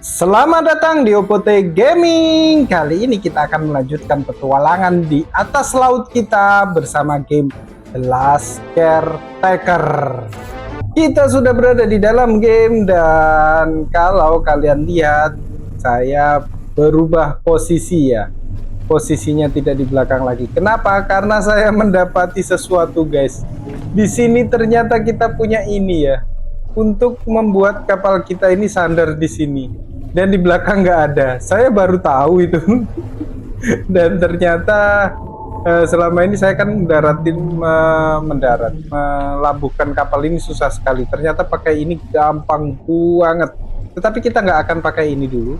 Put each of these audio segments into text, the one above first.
Selamat datang di Opote Gaming. Kali ini kita akan melanjutkan petualangan di atas laut kita bersama game The Last Caretaker. Kita sudah berada di dalam game dan kalau kalian lihat saya berubah posisi ya. Posisinya tidak di belakang lagi. Kenapa? Karena saya mendapati sesuatu, guys. Di sini ternyata kita punya ini ya. Untuk membuat kapal kita ini sandar di sini. Dan di belakang nggak ada. Saya baru tahu itu. Dan ternyata selama ini saya kan melabuhkan kapal ini susah sekali. Ternyata pakai ini gampang banget. Tetapi kita nggak akan pakai ini dulu.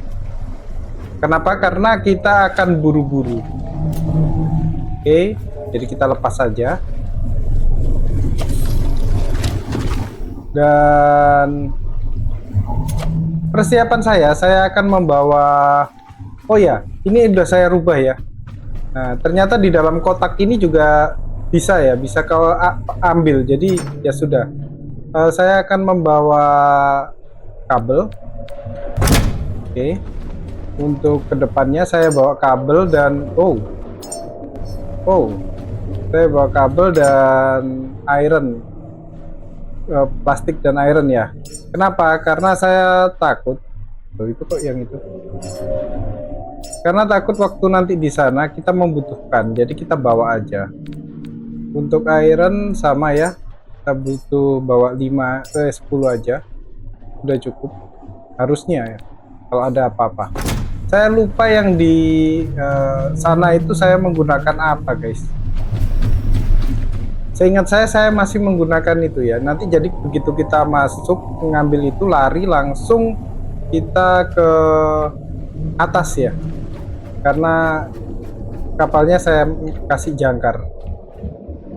Kenapa? Karena kita akan buru-buru. Oke, jadi kita lepas saja. Dan persiapan saya akan membawa, oh ya, ini udah saya rubah ya. Nah, ternyata di dalam kotak ini juga bisa ya, bisa kau ambil. Jadi ya sudah, saya akan membawa kabel. Oke, untuk kedepannya saya bawa kabel dan saya bawa kabel dan iron. Plastik dan iron ya. Kenapa? Karena saya takut. Itu kok yang itu. Karena takut waktu nanti di sana kita membutuhkan. Jadi kita bawa aja. Untuk iron sama ya. Kita butuh bawa 10 aja. Udah cukup. Harusnya ya. Kalau ada apa-apa. Saya lupa yang di sana itu saya menggunakan apa, guys. Seingat saya masih menggunakan itu ya. Nanti jadi begitu kita masuk mengambil itu lari langsung kita ke atas ya. Karena kapalnya saya kasih jangkar.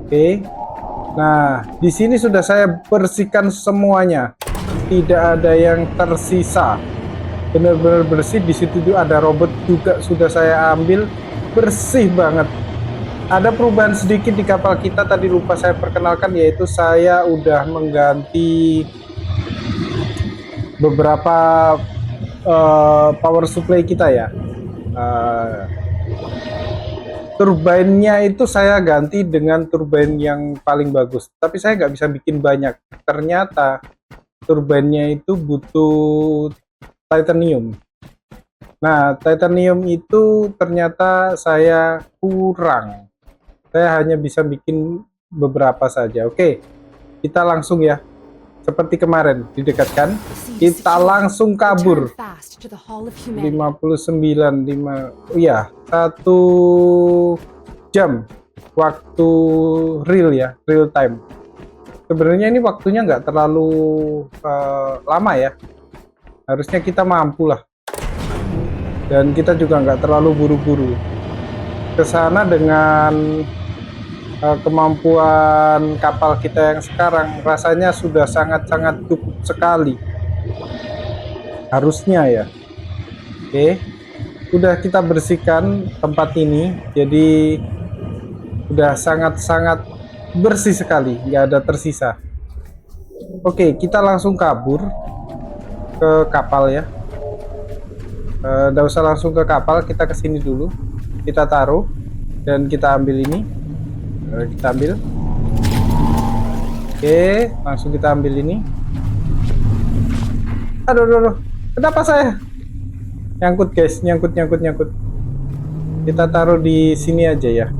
Oke. Nah, di sini sudah saya bersihkan semuanya. Tidak ada yang tersisa. Benar-benar bersih. Di situ juga ada robot juga sudah saya ambil. Bersih banget. Ada perubahan sedikit di kapal kita, tadi lupa saya perkenalkan, yaitu saya udah mengganti beberapa power supply kita ya. Turbinnya itu saya ganti dengan turbin yang paling bagus, tapi saya nggak bisa bikin banyak. Ternyata turbinnya itu butuh titanium. Nah, titanium itu ternyata saya kurang. Saya hanya bisa bikin beberapa saja. Oke, kita langsung ya. Seperti kemarin, didekatkan. Kita langsung kabur. 59, iya, 1 jam. Waktu real ya, real time. Sebenarnya ini waktunya nggak terlalu lama ya. Harusnya kita mampu lah. Dan kita juga nggak terlalu buru-buru. Kesana dengan kemampuan kapal kita yang sekarang rasanya sudah sangat-sangat cukup sekali harusnya ya. Oke, udah kita bersihkan tempat ini jadi udah sangat-sangat bersih sekali, nggak ada tersisa. Oke, kita langsung kabur ke kapal ya. Nggak usah langsung ke kapal, kita kesini dulu, kita taruh dan kita ambil ini. Kita ambil. Oke, langsung kita ambil ini. Aduh. Kenapa saya nyangkut, guys? Nyangkut. Kita taruh di sini aja ya.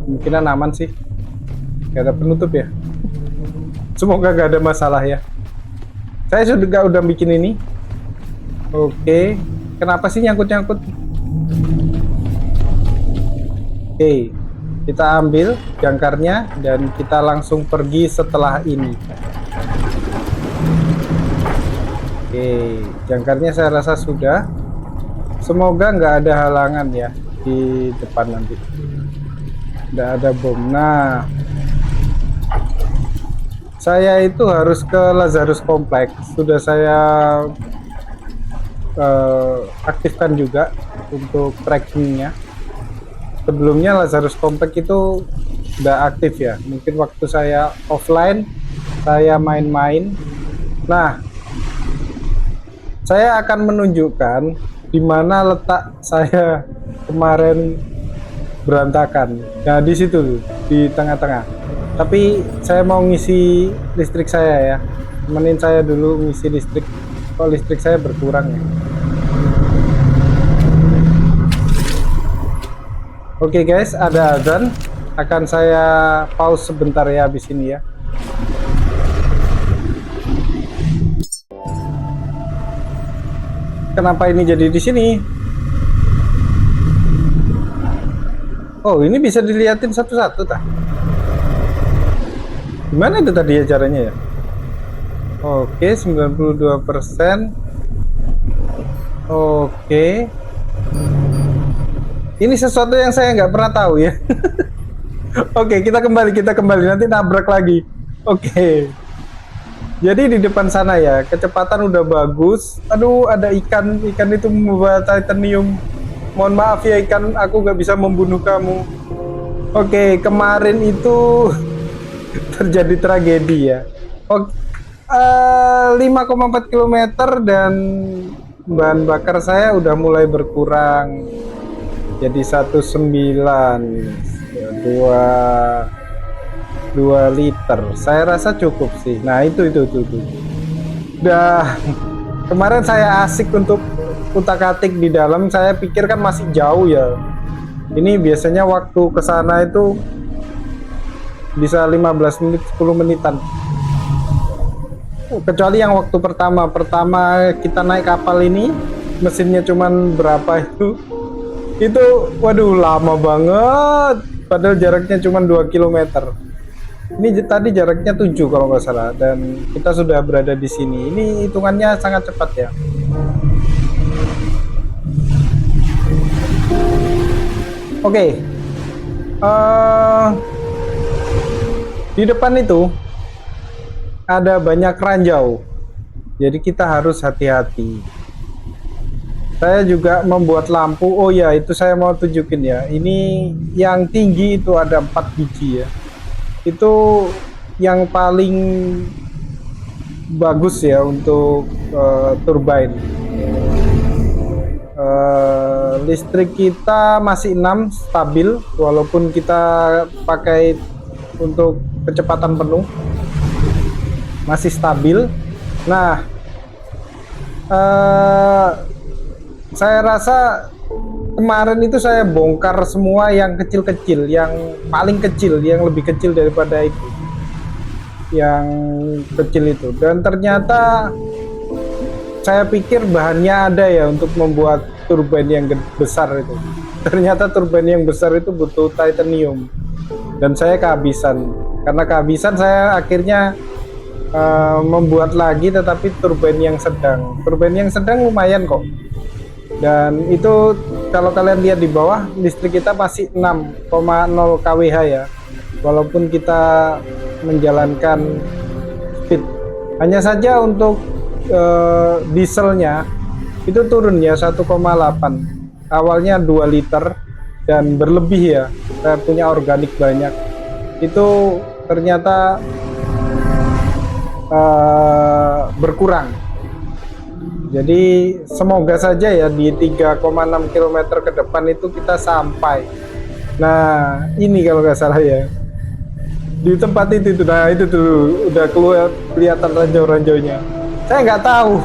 Mungkin aman sih. Gak ada penutup ya. Semoga gak ada masalah ya. Saya udah bikin ini. Oke. Kenapa sih nyangkut? Oke. Kita ambil jangkarnya dan kita langsung pergi setelah ini. Oke, jangkarnya saya rasa sudah. Semoga nggak ada halangan ya di depan nanti. Nggak ada bom. Nah, saya itu harus ke Lazarus Complex. Sudah saya aktifkan juga untuk trackingnya. Sebelumnya Lazarus Complex itu udah aktif ya. Mungkin waktu saya offline, saya main-main. Nah, saya akan menunjukkan di mana letak saya kemarin berantakan. Nah, di situ di tengah-tengah. Tapi saya mau ngisi listrik saya ya. Temenin saya dulu ngisi listrik. Kok listrik saya berkurang ya? Oke guys, ada azan. Akan saya pause sebentar ya habis ini ya. Kenapa ini jadi di sini? Oh, ini bisa dilihatin satu-satu tah? Gimana itu tadi ya caranya ya? Oke, 92%. Oke. Ini sesuatu yang saya nggak pernah tahu ya. Oke, kita kembali nanti nabrak lagi. Oke. Jadi di depan sana ya, kecepatan udah bagus. Aduh, ada ikan itu membawa titanium. Mohon maaf ya ikan, aku nggak bisa membunuh kamu. Oke, kemarin itu terjadi tragedi ya. Oke, 5,4 km dan bahan bakar saya udah mulai berkurang. Jadi 19 2 liter. Saya rasa cukup sih. Nah, itu. Udah kemarin saya asik untuk utak-atik di dalam. Saya pikir kan masih jauh ya. Ini biasanya waktu ke sana itu bisa 15 menit 10 menitan. Kecuali yang waktu pertama kita naik kapal ini, mesinnya cuman berapa itu waduh lama banget, padahal jaraknya cuma 2 km. Ini tadi jaraknya 7 kalau nggak salah, dan kita sudah berada di sini. Ini hitungannya sangat cepat ya. Oke. Di depan itu ada banyak ranjau, jadi kita harus hati-hati. Saya juga membuat lampu. Oh ya, itu saya mau tunjukin ya. Ini yang tinggi itu ada 4 biji ya. Itu yang paling bagus ya untuk turbine. Listrik kita masih 6 stabil, walaupun kita pakai untuk kecepatan penuh masih stabil. Nah, saya rasa kemarin itu saya bongkar semua yang kecil-kecil, yang paling kecil, yang lebih kecil daripada itu, yang kecil itu. Dan ternyata saya pikir bahannya ada ya untuk membuat turbin yang besar itu. Ternyata turbin yang besar itu butuh titanium. Dan saya kehabisan. Karena kehabisan, saya akhirnya membuat lagi, tetapi turbin yang sedang. Turbin yang sedang lumayan kok. Dan itu kalau kalian lihat di bawah, listrik kita masih 6,0 kWh ya, walaupun kita menjalankan speed. Hanya saja untuk dieselnya itu turun ya 1,8. Awalnya 2 liter dan berlebih ya, saya punya organik banyak. Itu ternyata berkurang. Jadi semoga saja ya di 3,6 km ke depan itu kita sampai. Nah, ini kalau nggak salah ya, di tempat itu tuh. Nah, itu tuh udah keluar, kelihatan ranjau-ranjaunya. Saya nggak tahu,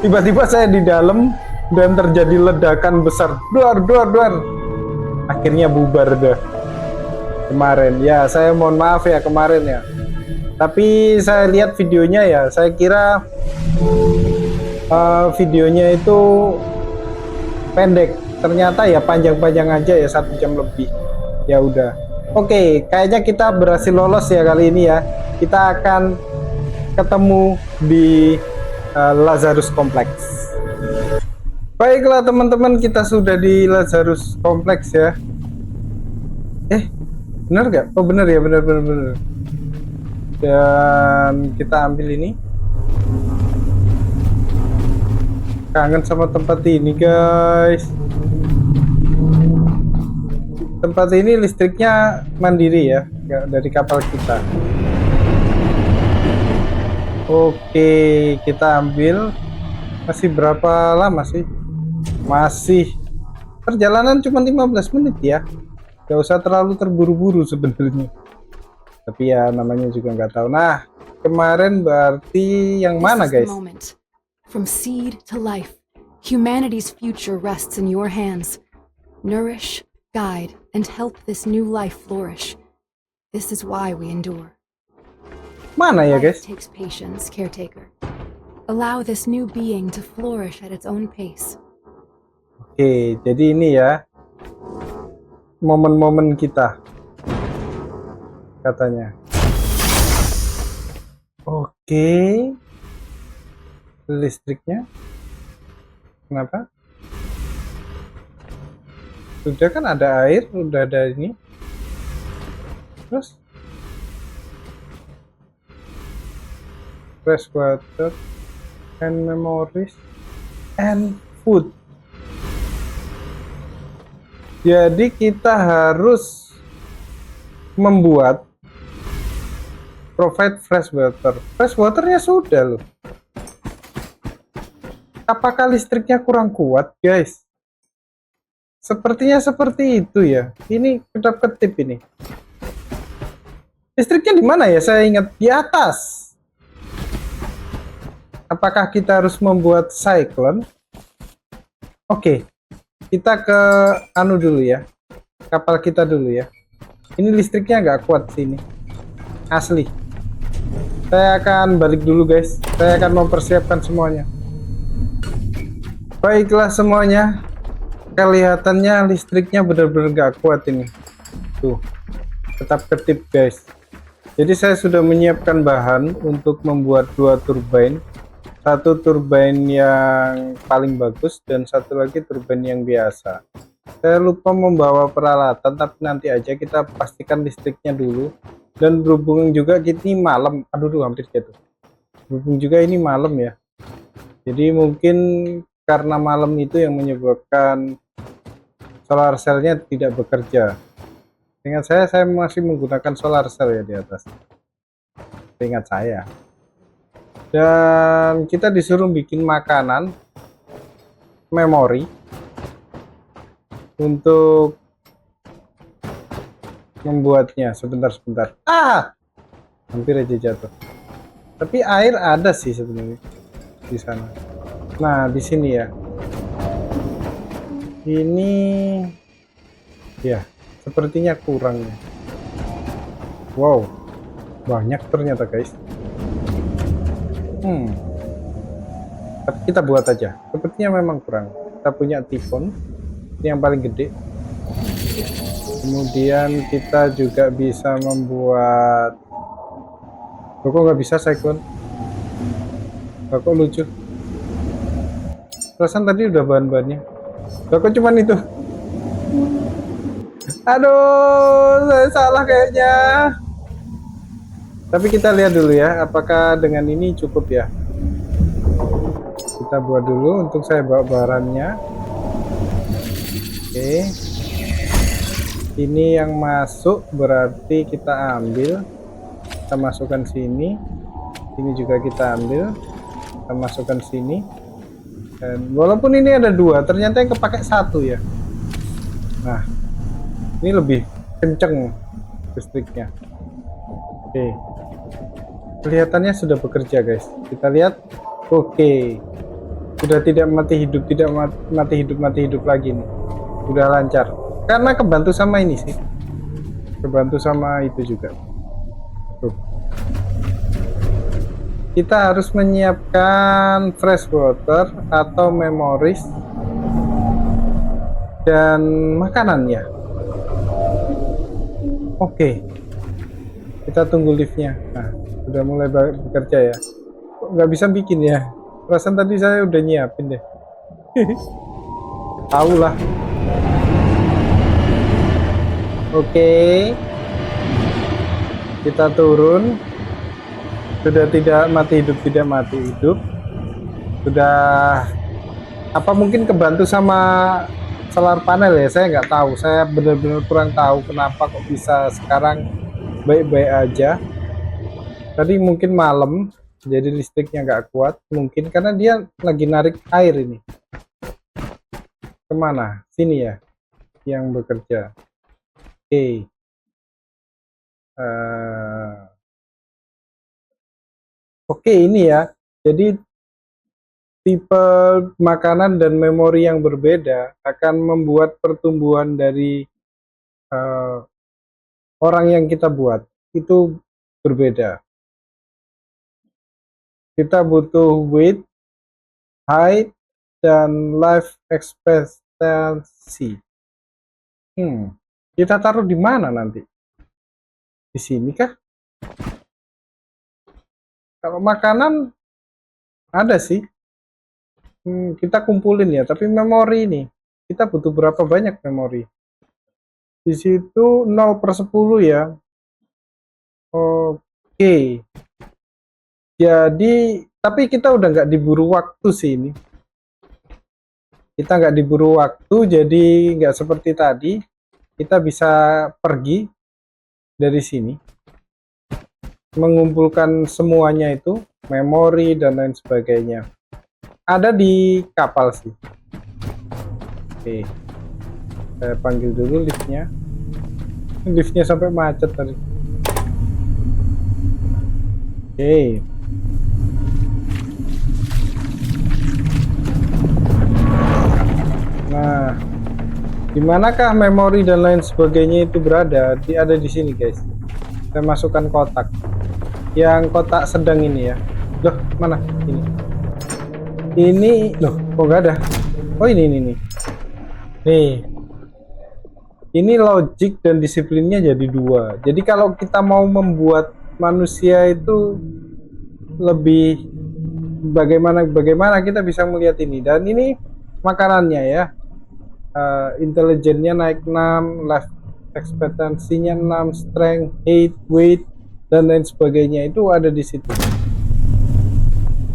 tiba-tiba saya di dalam dan terjadi ledakan besar. Duar. Akhirnya bubar dah. Kemarin ya, saya mohon maaf ya kemarin ya. Tapi saya lihat videonya ya, saya kira videonya itu pendek, ternyata ya panjang-panjang aja ya, 1 jam lebih. Ya udah, oke, kayaknya kita berhasil lolos ya kali ini ya. Kita akan ketemu di Lazarus Complex. Baiklah teman-teman, kita sudah di Lazarus Complex ya. Bener gak? Oh bener ya, bener. Dan kita ambil ini. Kangen sama tempat ini guys. Tempat ini listriknya mandiri ya, dari kapal kita. Oke, kita ambil. Masih berapa lama sih? Masih perjalanan cuma 15 menit ya. Gak usah terlalu terburu-buru sebenarnya. Tapi ya namanya juga nggak tahu. Nah, kemarin berarti yang mana guys? From seed to life, humanity's future rests in your hands. Nourish, guide, and help this new life flourish. This is why we endure. Mana ya guys? Life takes patience, caretaker. Allow this new being to flourish at its own pace. Oke, jadi ini ya momen-momen kita katanya. Oke, listriknya kenapa? Sudah kan ada air, udah ada ini. Terus fresh water and memories and food. Jadi kita harus membuat provide fresh water. Fresh waternya sudah loh. Apakah listriknya kurang kuat guys? Sepertinya seperti itu ya. Ini kedap-kedip ini. Listriknya di mana ya? Saya ingat di atas. Apakah kita harus membuat cyclone? Oke. Kita ke anu dulu ya. Kapal kita dulu ya. Ini listriknya nggak kuat sini. Asli. Saya akan balik dulu guys. Saya akan mempersiapkan semuanya. Baiklah semuanya. Kelihatannya listriknya benar-benar nggak kuat ini. Tuh. Tetap ketip guys. Jadi saya sudah menyiapkan bahan untuk membuat 2 turbine. Satu turbine yang paling bagus dan satu lagi turbine yang biasa. Saya lupa membawa peralatan, tapi nanti aja kita pastikan listriknya dulu. Dan berhubung juga ini malam, aduh hampir jatuh. Berhubung juga ini malam ya. Jadi mungkin karena malam itu yang menyebabkan solar cell-nya tidak bekerja. Ingat saya masih menggunakan solar cell ya di atas. Ingat saya. Dan kita disuruh bikin makanan memori untuk membuatnya. Sebentar. Hampir aja jatuh. Tapi air ada sih sebenarnya di sana. Nah, di sini ya. Ini ya, sepertinya kurang. Wow. Banyak ternyata, guys. Tapi kita buat aja. Sepertinya memang kurang. Kita punya Typhon, ini yang paling gede. Kemudian kita juga bisa membuat. Kok nggak bisa Cyclone? Kok lucu? Perasaan tadi udah bahan-bahannya. Kok cuman itu? Aduh, saya salah kayaknya. Tapi kita lihat dulu ya, apakah dengan ini cukup ya. Kita buat dulu untuk saya bawa barangnya. Oke. Ini yang masuk berarti kita ambil. Kita masukkan sini. Ini juga kita ambil. Kita masukkan sini. Dan walaupun ini ada 2, ternyata yang kepake 1 ya. Nah, ini lebih kenceng listriknya. Oke. Kelihatannya sudah bekerja guys. Kita lihat. Oke. Sudah tidak mati hidup lagi nih. Sudah lancar. Karena kebantu sama ini sih. Kebantu sama itu juga. Tuh. Kita harus menyiapkan fresh water atau memories dan makanannya. Oke. Kita tunggu liftnya. Nah, udah mulai bekerja ya. Kok nggak bisa bikin ya? Perasaan tadi saya udah nyiapin deh. Tahu lah. Oke. Kita turun. Sudah tidak mati hidup. Sudah apa mungkin kebantu sama solar panel ya? Saya nggak tahu. Saya benar-benar kurang tahu kenapa kok bisa sekarang baik-baik aja. Tadi mungkin malam jadi listriknya nggak kuat, mungkin karena dia lagi narik air ini. Kemana? Sini ya yang bekerja. Oke. Oke, ini ya. Jadi tipe makanan dan memori yang berbeda akan membuat pertumbuhan dari orang yang kita buat itu berbeda. Kita butuh weight, height, dan life expectancy. Kita taruh di mana nanti? Di sini kah? Kalau makanan ada sih. Kita kumpulin ya, tapi memori ini kita butuh berapa banyak memori? Di situ 0/10 ya. Oke. Jadi, tapi kita udah nggak diburu waktu sih ini. Kita nggak diburu waktu, jadi nggak seperti tadi. Kita bisa pergi dari sini, mengumpulkan semuanya itu, memori dan lain sebagainya. Ada di kapal sih. Oke. Saya panggil dulu liftnya. Liftnya sampai macet tadi. Oke. Nah, dimanakah memori dan lain sebagainya itu berada? Ada di sini guys. Saya masukkan kotak. Yang kotak sedang ini ya. Loh, mana? Ini loh, kok nggak ada? Oh ini nih. Ini logik dan disiplinnya jadi 2. Jadi kalau kita mau membuat manusia itu lebih bagaimana kita bisa melihat ini. Dan ini makanannya ya. Intelijennya naik 6, life expectancy-nya 6, strength, height, weight, dan lain sebagainya itu ada di situ.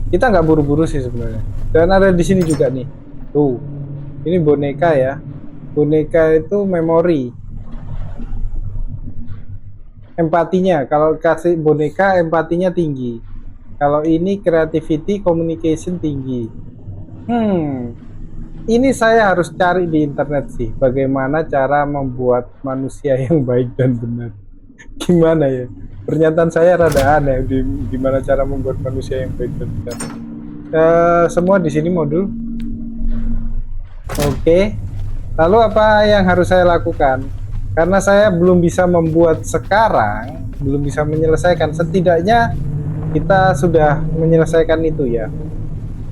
Kita nggak buru-buru sih sebenarnya. Dan ada di sini juga nih. Tuh, ini boneka ya. Boneka itu memori. Empatinya, kalau kasih boneka empatinya tinggi. Kalau ini creativity, communication tinggi. Ini saya harus cari di internet sih, bagaimana cara membuat manusia yang baik dan benar. Gimana ya? Pernyataan saya rada aneh, gimana cara membuat manusia yang baik dan benar. Semua di sini modul. Oke. Lalu apa yang harus saya lakukan? Karena saya belum bisa membuat sekarang, belum bisa menyelesaikan. Setidaknya kita sudah menyelesaikan itu ya.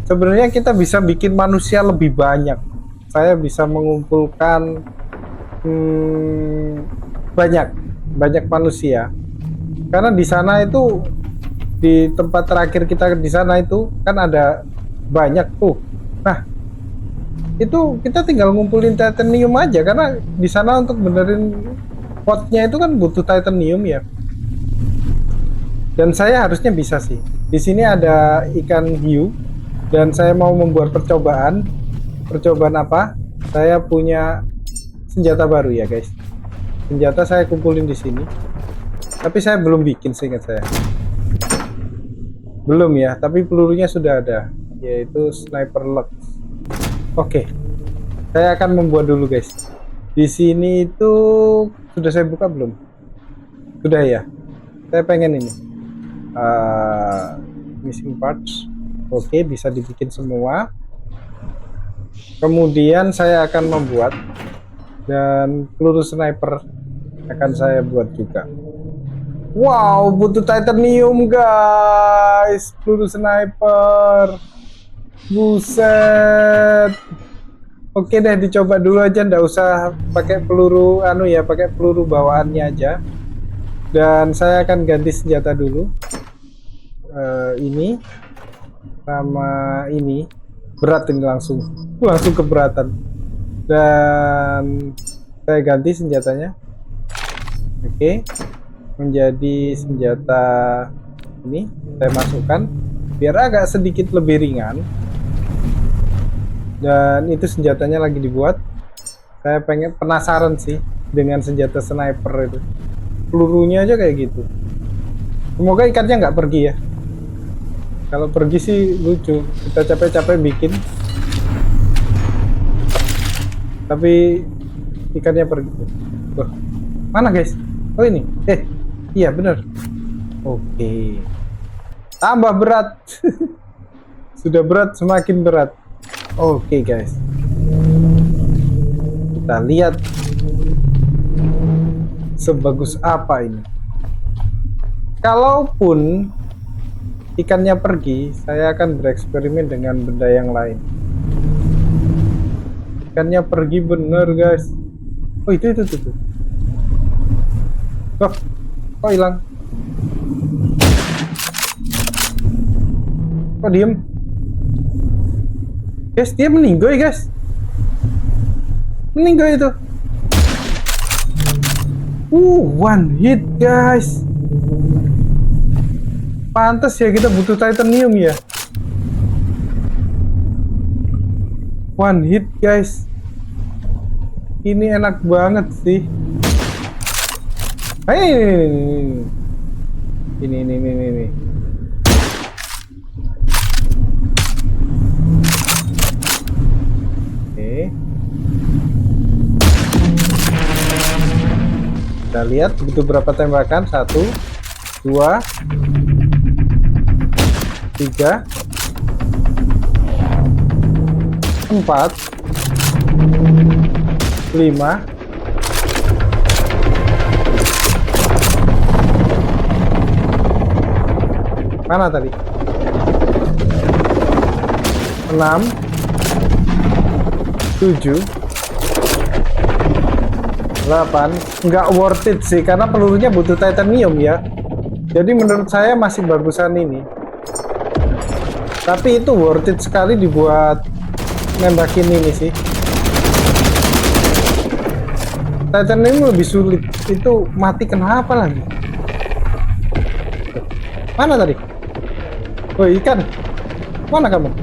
Sebenarnya kita bisa bikin manusia lebih banyak. Saya bisa mengumpulkan banyak manusia. Karena di sana itu, di tempat terakhir kita di sana itu kan ada banyak tuh. Nah, itu kita tinggal ngumpulin titanium aja, karena di sana untuk benerin potnya itu kan butuh titanium ya. Dan saya harusnya bisa sih. Di sini ada ikan hiu. Dan saya mau membuat percobaan. Percobaan apa? Saya punya senjata baru ya guys. Senjata saya kumpulin di sini. Tapi saya belum bikin, seingat saya. Belum ya, tapi pelurunya sudah ada, yaitu sniper lux. Oke. Saya akan membuat dulu guys. Di sini itu sudah saya buka belum? Sudah ya. Saya pengen ini. Missing parts. Oke, bisa dibikin semua. Kemudian saya akan membuat, dan peluru sniper akan saya buat juga. Wow, butuh titanium guys, peluru sniper. Buset. Oke deh, dicoba dulu aja, ndak usah pakai peluru pakai peluru bawaannya aja. Dan saya akan ganti senjata dulu. Ini sama ini berat, ini langsung keberatan. Dan saya ganti senjatanya. Oke, menjadi senjata ini saya masukkan biar agak sedikit lebih ringan. Dan itu senjatanya lagi dibuat. Saya penasaran sih dengan senjata sniper itu. Pelurunya aja kayak gitu. Semoga ikannya nggak pergi ya. Kalau pergi sih lucu, kita capek-capek bikin, tapi ikannya pergi. Loh, mana guys? Oh ini, iya bener. Oke, tambah berat. Sudah berat semakin berat. Oke guys, kita lihat sebagus apa ini. Kalaupun ikannya pergi, saya akan bereksperimen dengan benda yang lain. Ikannya pergi bener guys. Oh itu. Loh, kok hilang? Kok diem? Guys, dia meninggoy guys. Meninggoy itu. One hit guys. Pantes ya kita butuh titanium ya. One hit guys. Ini enak banget sih. Ini. Oke. Kita lihat butuh berapa tembakan. 1, 2, 3, 4, 5. Mana tadi? 6, 7, 8. Nggak worth it sih, karena pelurunya butuh titanium ya. Jadi menurut saya masih bagusan ini. Tapi itu worth it sekali dibuat nembakin ini sih. Titanium lebih sulit. Itu mati kenapa lagi? Mana tadi? Oh ikan. Mana kamu?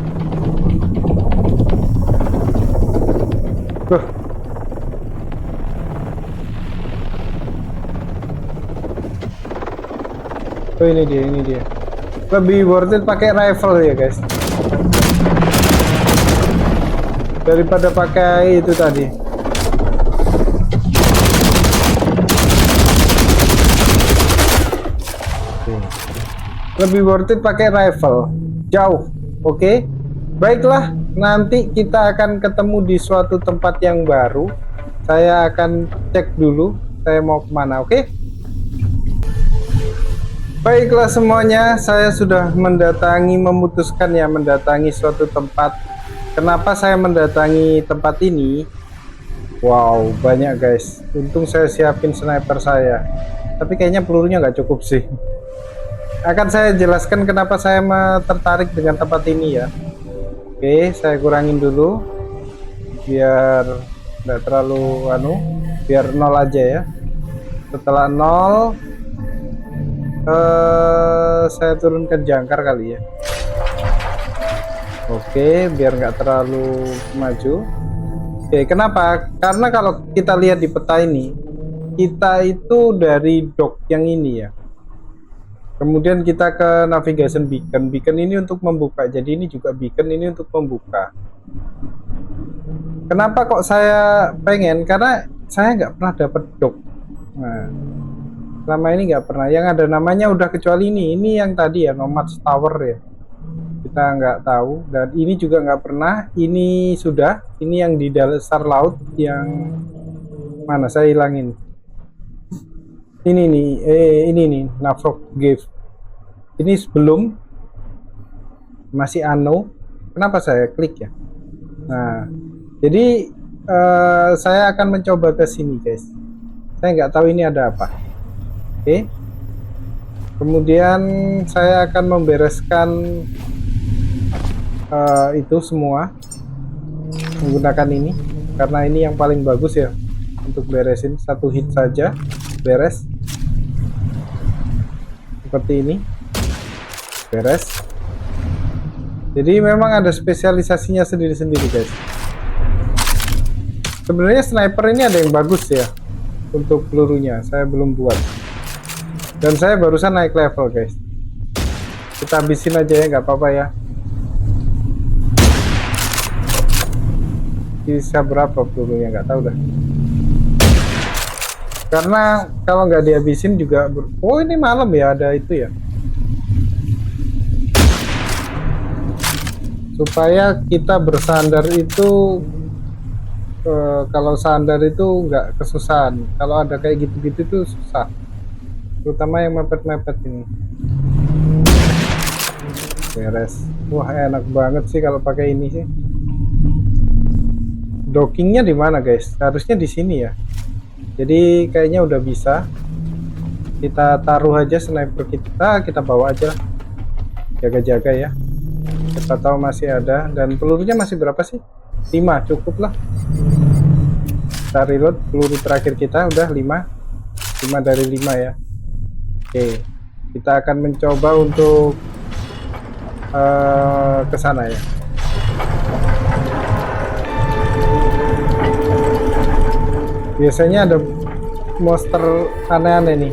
Loh. Oh ini dia. Lebih worth it pakai rifle ya guys, daripada pakai itu tadi. Lebih worth it pakai rifle jauh. Oke. Baiklah, nanti kita akan ketemu di suatu tempat yang baru. Saya akan cek dulu saya mau kemana. Oke. Baiklah semuanya, saya sudah memutuskan ya mendatangi suatu tempat. Kenapa saya mendatangi tempat ini? Wow, banyak guys. Untung saya siapin sniper saya. Tapi kayaknya pelurunya nggak cukup sih. Akan saya jelaskan kenapa saya tertarik dengan tempat ini ya. Oke, saya kurangin dulu biar nggak terlalu biar 0 aja ya. Setelah 0 saya turunkan jangkar kali ya. Oke, biar nggak terlalu maju. Oke, kenapa? Karena kalau kita lihat di peta ini, kita itu dari dock yang ini ya. Kemudian kita ke navigation beacon. Beacon ini untuk membuka. Jadi ini juga beacon ini untuk membuka. Kenapa kok saya pengen? Karena saya nggak pernah dapat dock. Nah, selama ini nggak pernah. Yang ada namanya udah kecuali ini. Ini yang tadi ya, Nomads Tower ya. Kita nggak tahu. Dan ini juga nggak pernah. Ini sudah. Ini yang di dasar laut. Yang mana? Saya hilangin. Ini nih Navrog Cave. Ini sebelum masih kenapa saya klik ya? Nah, jadi saya akan mencoba ke sini guys. Saya nggak tahu ini ada apa. Oke. Kemudian saya akan membereskan itu semua menggunakan ini karena ini yang paling bagus ya untuk beresin. 1 hit saja beres. Seperti ini beres. Jadi memang ada spesialisasinya sendiri-sendiri guys. Sebenarnya sniper ini ada yang bagus ya untuk pelurunya, saya belum buat dan saya barusan naik level guys. Kita habisin aja ya, nggak apa-apa ya. Bisa berapa pelurunya nggak tahu dah. Karena kalau nggak dihabisin juga oh ini malam ya, ada itu ya. Supaya kita bersandar itu kalau sandar itu nggak kesusahan. Kalau ada kayak gitu-gitu tuh susah. Terutama yang mepet-mepet ini. Beres. Wah, enak banget sih kalau pakai ini sih. Dockingnya di mana guys? Harusnya di sini ya. Jadi kayaknya udah bisa. Kita taruh aja sniper kita bawa aja. Jaga-jaga ya. Kita tahu masih ada dan pelurunya masih berapa sih? 5 cukup lah. Kita reload peluru terakhir kita udah 5 dari 5 ya. Oke, kita akan mencoba untuk ke sana ya. Biasanya ada monster aneh-aneh nih.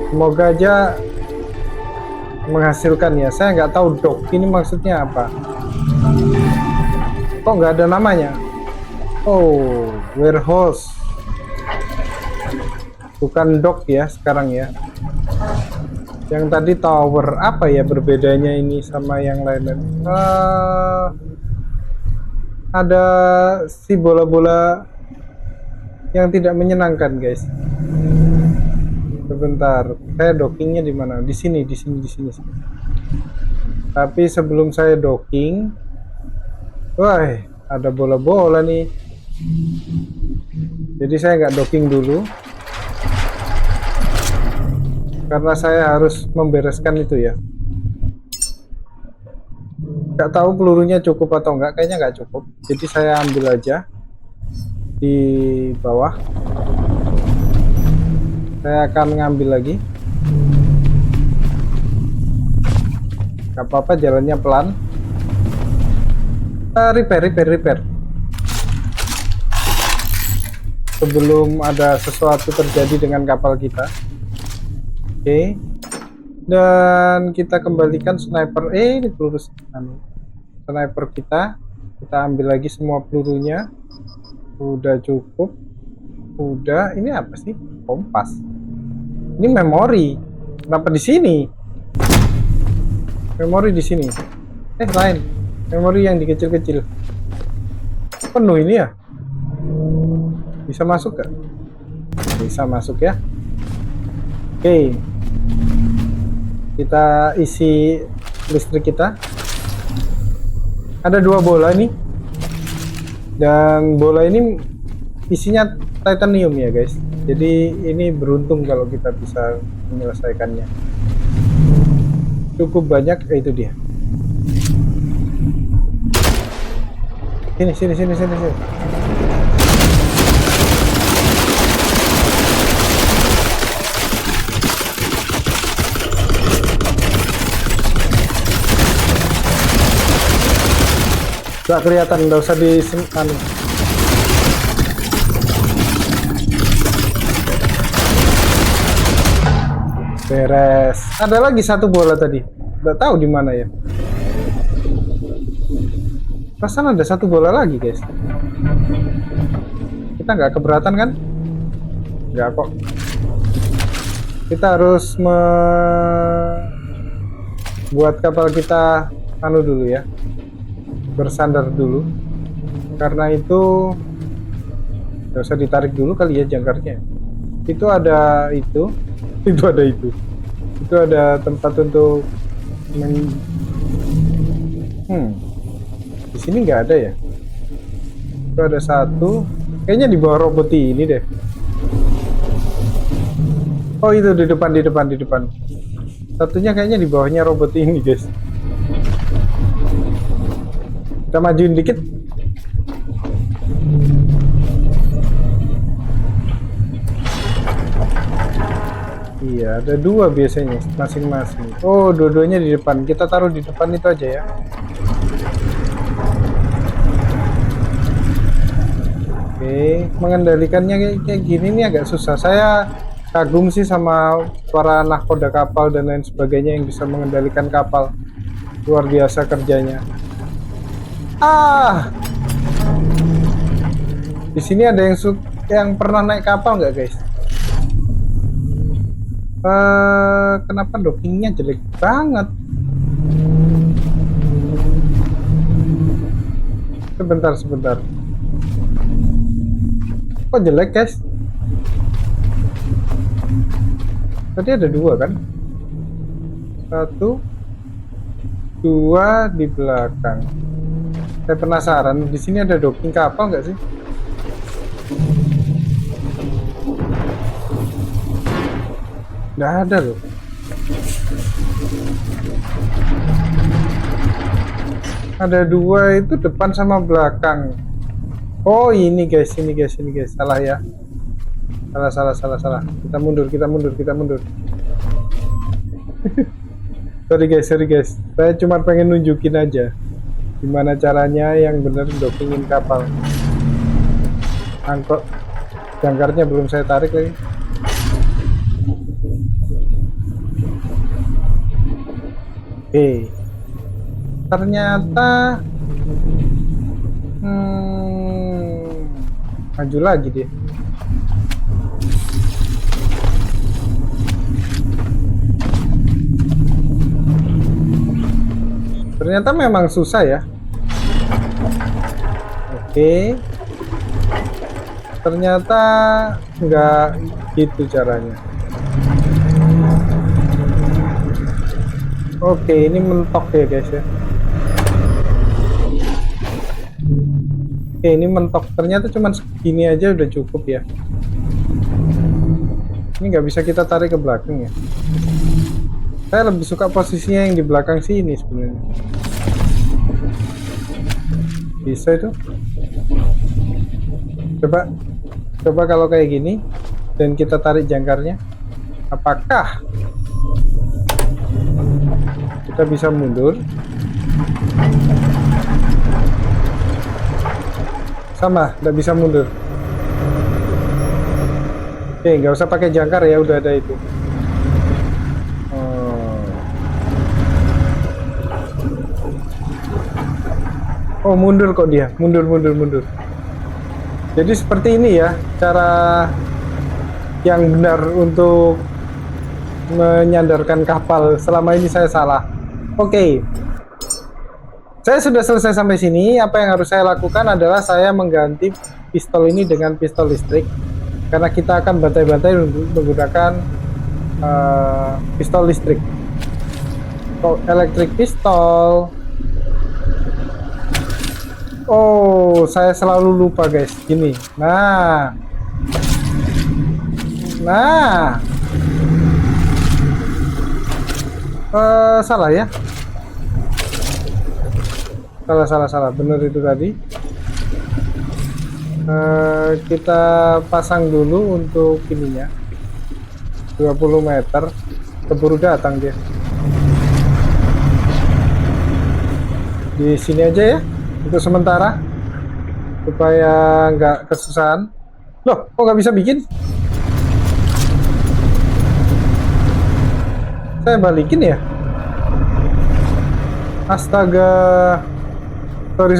Semoga aja menghasilkan ya. Saya nggak tahu dock ini maksudnya apa. Kok nggak ada namanya? Oh, warehouse. Bukan dock ya sekarang ya. Yang tadi tower. Apa ya berbedanya ini sama yang lain? Ada si bola-bola yang tidak menyenangkan guys. Sebentar, saya dockingnya di mana? Di sini. Tapi sebelum saya docking, wah, ada bola-bola nih. Jadi saya nggak docking dulu, karena saya harus membereskan itu ya. Nggak tahu pelurunya cukup atau enggak, kayaknya nggak cukup. Jadi saya ambil aja di bawah. Saya akan ngambil lagi. Gak apa-apa, jalannya pelan. Repair. Sebelum ada sesuatu terjadi dengan kapal kita. Oke. Dan kita kembalikan sniper. Ini peluru sniper kita. Kita ambil lagi semua pelurunya. Udah cukup. Udah. Ini apa sih? Kompas. Ini memori. Kenapa di sini? Memori di sini. Lain. Memori yang dikecil-kecil. Penuh ini ya? Bisa masuk gak? Bisa masuk ya. Oke. Kita isi listrik kita. Ada 2 bola nih. Dan bola ini isinya titanium ya guys. Jadi ini beruntung kalau kita bisa menyelesaikannya. Cukup banyak, itu dia. Sini. Gak kelihatan, nggak usah di beres. Ada lagi 1 bola tadi. Nggak tahu di mana ya. Perasaan ada 1 bola lagi guys. Kita nggak keberatan kan? Nggak kok. Kita harus buat kapal kita dulu ya. Bersandar dulu. Karena itu nggak usah ditarik dulu kali ya jangkarnya. Itu ada itu. Itu ada tempat untuk di sini nggak ada ya. Itu ada 1 kayaknya di bawah robot ini deh. Oh itu di depan. Satunya kayaknya di bawahnya robot ini guys. Kita majuin dikit. Iya, ada 2 biasanya masing-masing. Oh, dua-duanya di depan. Kita taruh di depan itu aja ya. Oke, mengendalikannya kayak gini nih agak susah. Saya kagum sih sama para nahkoda kapal dan lain sebagainya yang bisa mengendalikan kapal. Luar biasa kerjanya. Di sini ada yang pernah naik kapal nggak, guys? Kenapa dockingnya jelek banget? Sebentar. Kok jelek, guys? Tadi ada 2 kan? 1, 2 di belakang. Saya penasaran, di sini ada docking kapal nggak sih? Nggak ada loh. Ada 2 itu depan sama belakang. Oh ini guys. Salah ya. Salah. Kita mundur. Sorry guys. Saya cuma pengen nunjukin aja gimana caranya yang bener dockingin kapal. Angkot jangkarnya belum saya tarik lagi. Oke. Ternyata maju lagi dia. Ternyata memang susah ya. Oke. Ternyata nggak gitu caranya. Oke, ini mentok ya guys ya. Oke, ini mentok. Ternyata cuma segini aja udah cukup ya. Ini nggak bisa kita tarik ke belakang ya. Saya lebih suka posisinya yang di belakang sini sebenarnya. Bisa itu. Coba kalau kayak gini dan kita tarik jangkarnya, apakah kita bisa mundur? Sama, nggak bisa mundur. Oke, nggak usah pakai jangkar ya, udah ada itu. Oh, mundur kok dia, mundur. Jadi seperti ini ya cara yang benar untuk menyandarkan kapal. Selama ini saya salah. Oke. Saya sudah selesai sampai sini. Apa yang harus saya lakukan adalah saya mengganti pistol ini dengan pistol listrik. Karena kita akan bantai-bantai menggunakan pistol listrik. Electric pistol. Oh, saya selalu lupa guys. Gini. Nah. Salah ya. Salah. Bener itu tadi. Kita pasang dulu untuk ininya. 20 meter. Keburu datang dia. Di sini aja ya. Untuk sementara supaya nggak kesusahan. Loh, kok nggak bisa bikin? Saya balikin ya. Astaga. Sorry.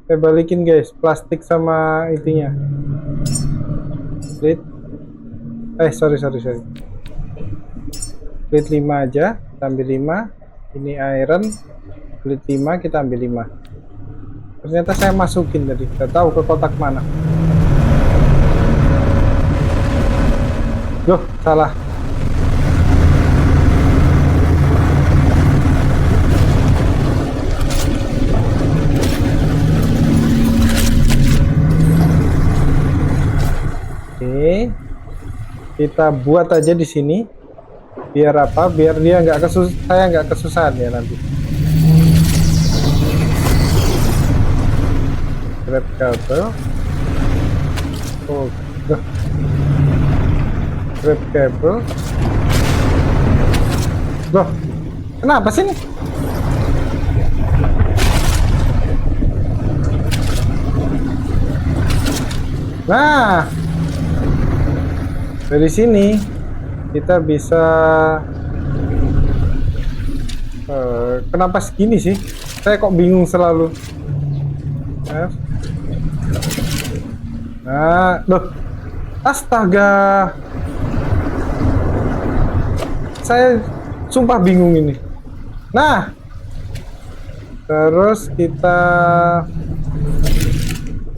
Saya balikin guys, plastik sama intinya. Split. Sorry. Split 5 aja, kita ambil 5. Ini iron. Split 5, kita ambil 5. Ternyata saya masukin tadi, nggak tahu ke kotak mana. Loh, salah. Oke. Kita buat aja di sini. Biar apa? Biar dia saya nggak kesusahan ya nanti. Grab kabel. Oh, grab kabel. Loh, kenapa sih ini? Nah, Dari sini kita bisa kenapa segini sih? Saya kok bingung selalu. F. Nah, loh, astaga, saya sumpah bingung ini. Nah, terus kita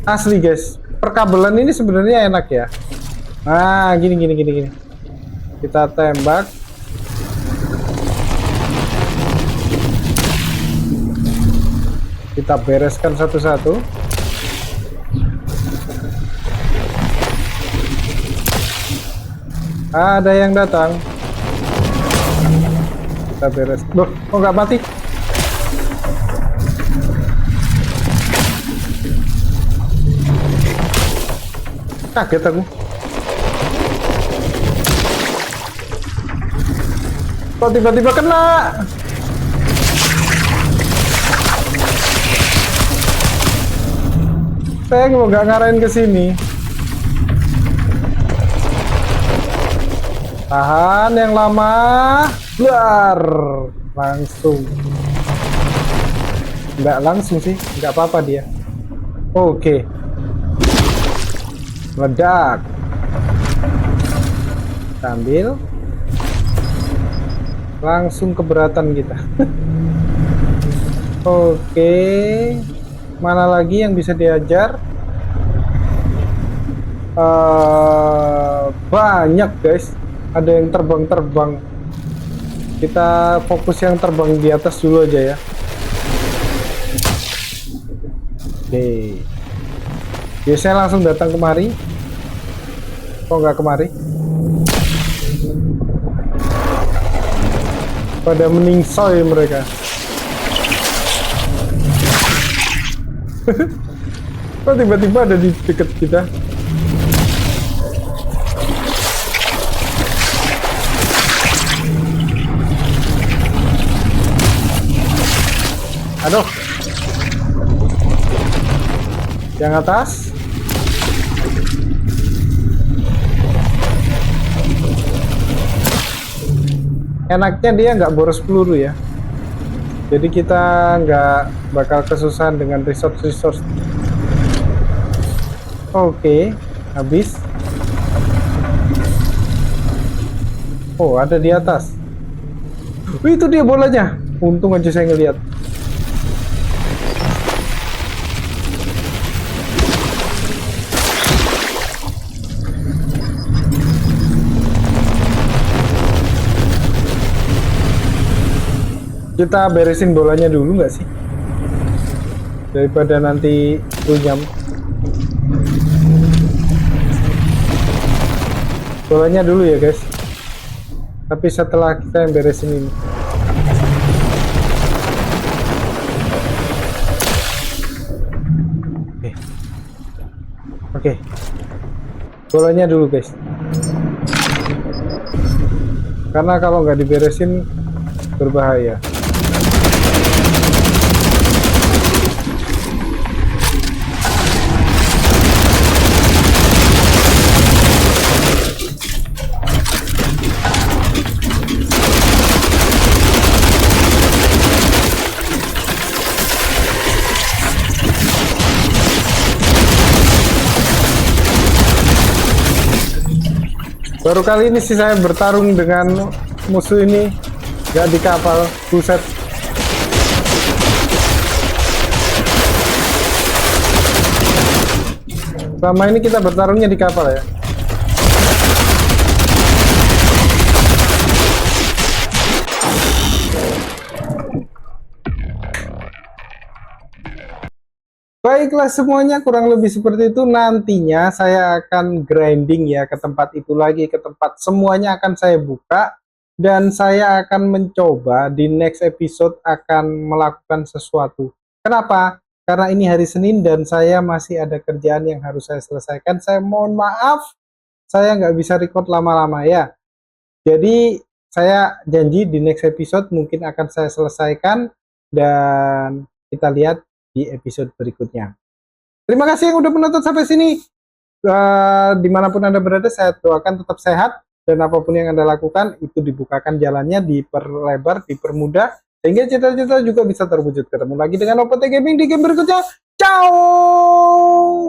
asli guys, perkabelan ini sebenarnya enak ya. Nah, gini. Kita tembak. Kita bereskan satu-satu. Ada yang datang. Kita beres. Loh, kok nggak mati? Kaget aku. Kok tiba-tiba kena? Saya nggak ngarahin ke sini. Tahan yang lama. Blar. Langsung. Nggak langsung sih. Nggak apa-apa dia. Oke. Meledak. Ambil. Langsung keberatan kita. Oke. Mana lagi yang bisa diajar? Banyak guys. Ada yang terbang-terbang. Kita fokus yang terbang di atas dulu aja ya. Oke. Biasanya langsung datang kemari. Kok nggak kemari? Pada meningsoy mereka. Kok tiba-tiba ada di dekat kita? Aduh. Yang atas. Enaknya dia nggak boros peluru ya. Jadi kita nggak bakal kesusahan dengan resource. Oke, habis. Oh, ada di atas. Wih, itu dia bolanya. Untung aja saya ngeliat. Kita beresin bolanya dulu nggak sih? Daripada nanti runyam. Bolanya dulu ya guys. Tapi setelah kita yang beresin ini. Oke. Bolanya dulu guys. Karena kalau nggak diberesin berbahaya. Baru kali ini sih saya bertarung dengan musuh ini nggak di kapal, buset. Selama ini kita bertarungnya di kapal ya. Baiklah semuanya, kurang lebih seperti itu. Nantinya saya akan grinding ya ke tempat itu lagi, ke tempat semuanya akan saya buka. Dan saya akan mencoba di next episode akan melakukan sesuatu. Kenapa? Karena ini hari Senin dan saya masih ada kerjaan yang harus saya selesaikan. Saya mohon maaf, saya nggak bisa record lama-lama ya. Jadi saya janji di next episode mungkin akan saya selesaikan. Dan kita lihat di episode berikutnya. Terima kasih yang udah menonton sampai sini. dimanapun Anda berada, saya doakan tetap sehat, dan apapun yang Anda lakukan itu dibukakan jalannya, diperlebar, dipermudah, sehingga cita-cita juga bisa terwujud. Ketemu lagi dengan OPT Gaming di game berikutnya. Ciao.